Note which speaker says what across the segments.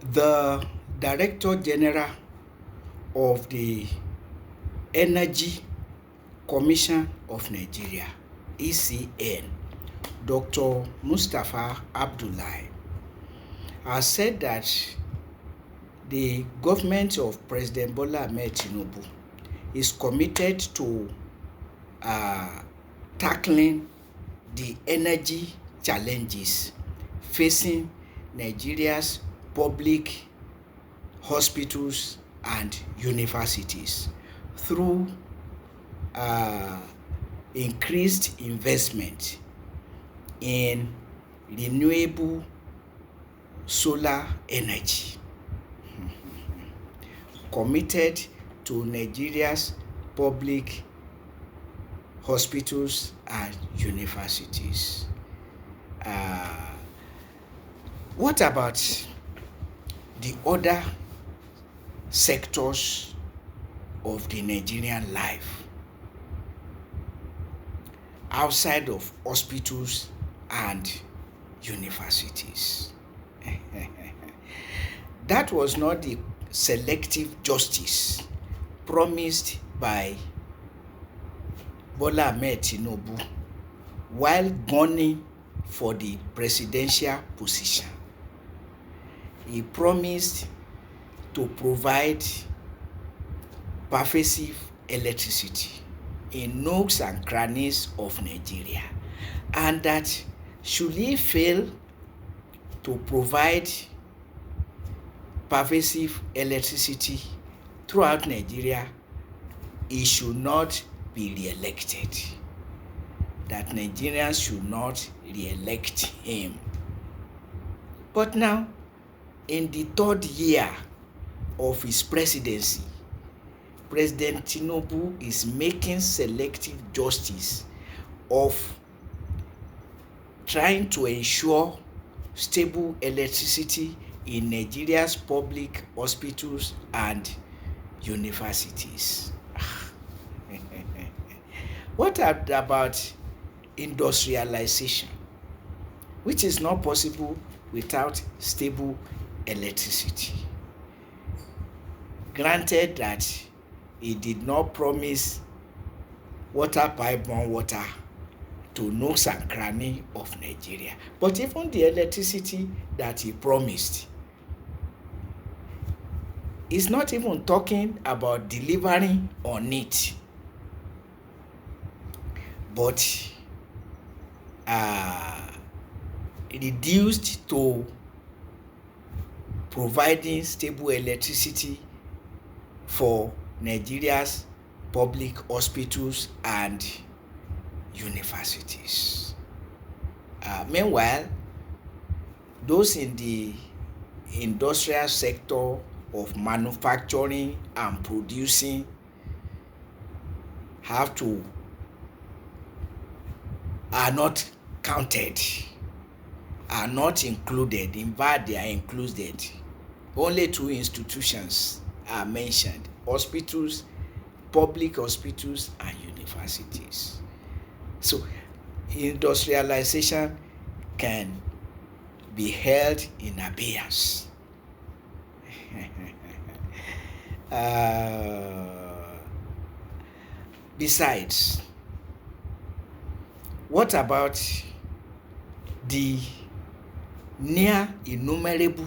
Speaker 1: The Director General of the Energy Commission of Nigeria, ECN, Dr. Mustapha Abdullahi, has said that the government of President Bola Ahmed Tinubu is committed to tackling the energy challenges facing Nigeria's public hospitals and universities through increased investment in renewable solar energy, committed to Nigeria's public hospitals and universities. What about the other sectors of the Nigerian life outside of hospitals and universities? That was not the selective justice promised by Bola Ahmed Tinubu while gunning for the presidential position. He promised to provide pervasive electricity in nooks and crannies of Nigeria, and that should he fail to provide pervasive electricity throughout Nigeria, he should not be re-elected. That Nigerians should not re-elect him. But now, in the third year of his presidency, President Tinubu is making selective justice of trying to ensure stable electricity in Nigeria's public hospitals and universities. What about industrialization, which is not possible without stable electricity? Granted that he did not promise water pipe-borne water to nooks and crannies of Nigeria, but even the electricity that he promised, he's not even talking about delivering on it, but reduced to providing stable electricity for Nigeria's public hospitals and universities. Meanwhile, those in the industrial sector of manufacturing and producing are not counted, are not included. In fact, they are included. Only two institutions are mentioned: hospitals, public hospitals and universities. So industrialization can be held in abeyance. Besides, what about the near innumerable,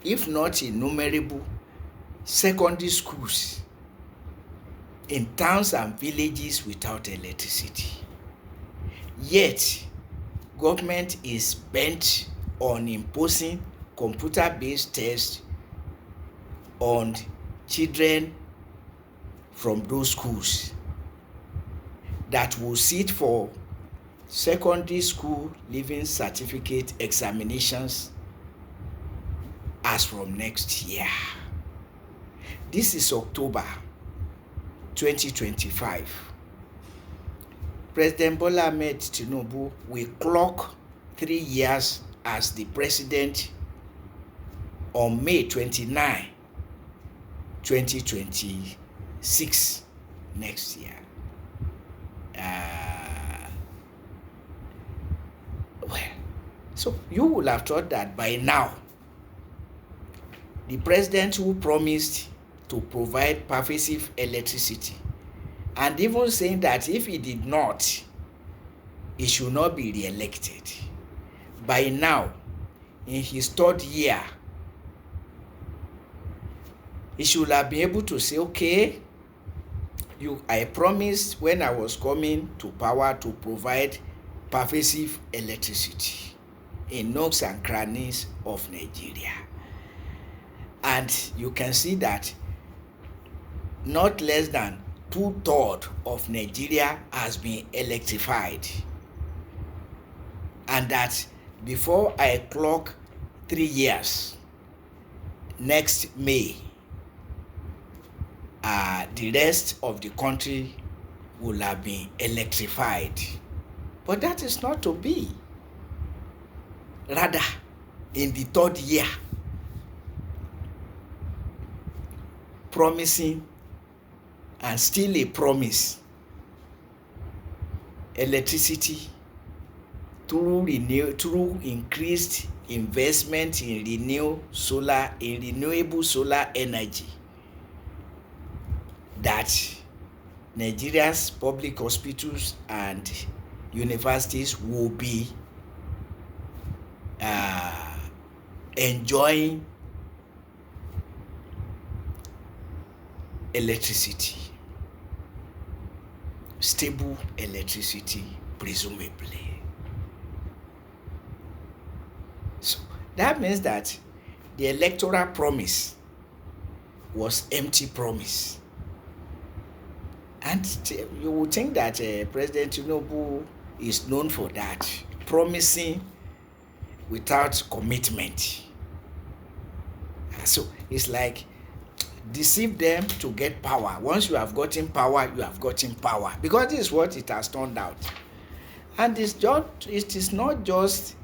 Speaker 1: if not innumerable, secondary schools in towns and villages without electricity? Yet, government is bent on imposing computer-based tests on children from those schools that will sit for secondary school leaving certificate examinations as from next year. This is October 2025. President Bola Ahmed Tinubu will clock 3 years as the president on May 29, 2026 next year. So you would have thought that by now the president who promised to provide pervasive electricity, and even saying that if he did not, he should not be re-elected. By now, in his third year, he should have been able to say, okay, I promised when I was coming to power to provide pervasive electricity in nooks and crannies of Nigeria. And you can see that not less than 2/3 of Nigeria has been electrified. And that before I clock 3 years, next May, the rest of the country will have been electrified. But that is not to be. Rather, in the third year, promising and still a promise, electricity through increased investment in renewable solar energy, that Nigeria's public hospitals and universities will be enjoying electricity, stable electricity, presumably. So that means that the electoral promise was empty promise. And you would think that President Tinubu is known for that, promising without commitment. So it's like deceive them to get power. Once you have gotten power, you have gotten power. Because this is what it has turned out. And it is not just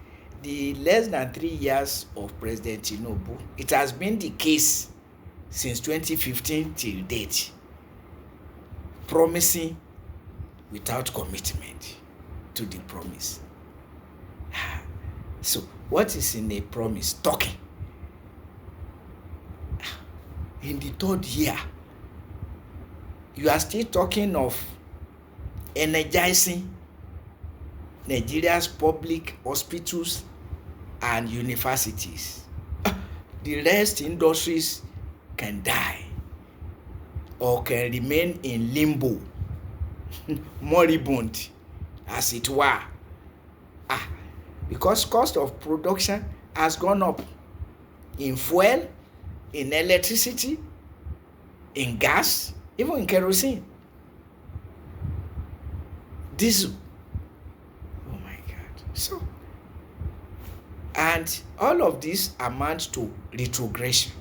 Speaker 1: the less than 3 years of President Tinubu. It has been the case since 2015 till date. Promising without commitment to the promise. So, what is in a promise? Talking. In the third year, you are still talking of energizing Nigeria's public hospitals and universities. The rest industries can die or can remain in limbo, moribund, as it were. Because cost of production has gone up in fuel, in electricity, in gas, even in kerosene, diesel. Oh my God. So, and all of this amounts to retrogression.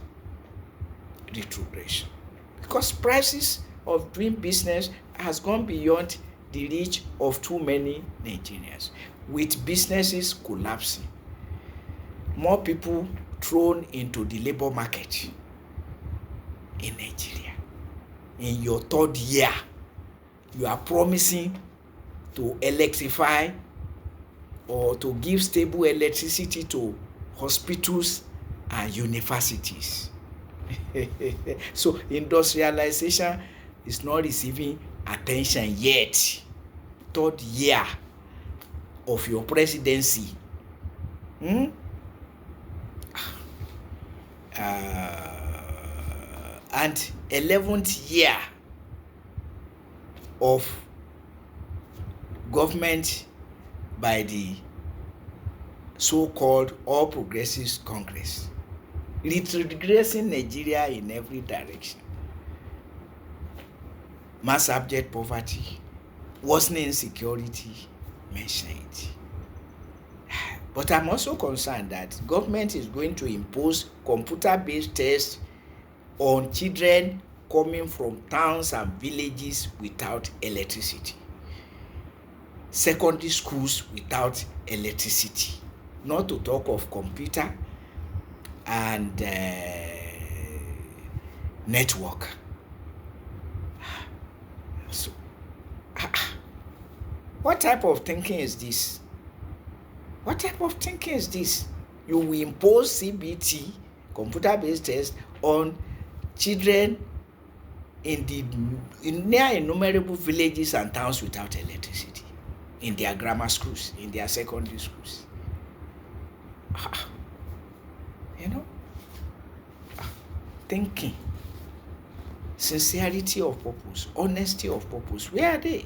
Speaker 1: Because prices of doing business has gone beyond the reach of too many Nigerians, with businesses collapsing, more people thrown into the labor market in Nigeria. In your third year, you are promising to electrify or to give stable electricity to hospitals and universities. So industrialization is not receiving attention yet. Third year of your presidency. And 11th year of government by the so-called All Progressives Congress, retrogressing Nigeria in every direction. Mass abject poverty, worsening insecurity, mention it. But I'm also concerned that government is going to impose computer-based tests on children coming from towns and villages without electricity. Secondary schools without electricity. Not to talk of computer and network. So, what type of thinking is this? What type of thinking is this? You will impose CBT, computer-based test on children in the near innumerable villages and towns without electricity, in their grammar schools, in their secondary schools. You know, thinking, sincerity of purpose, honesty of purpose, where are they?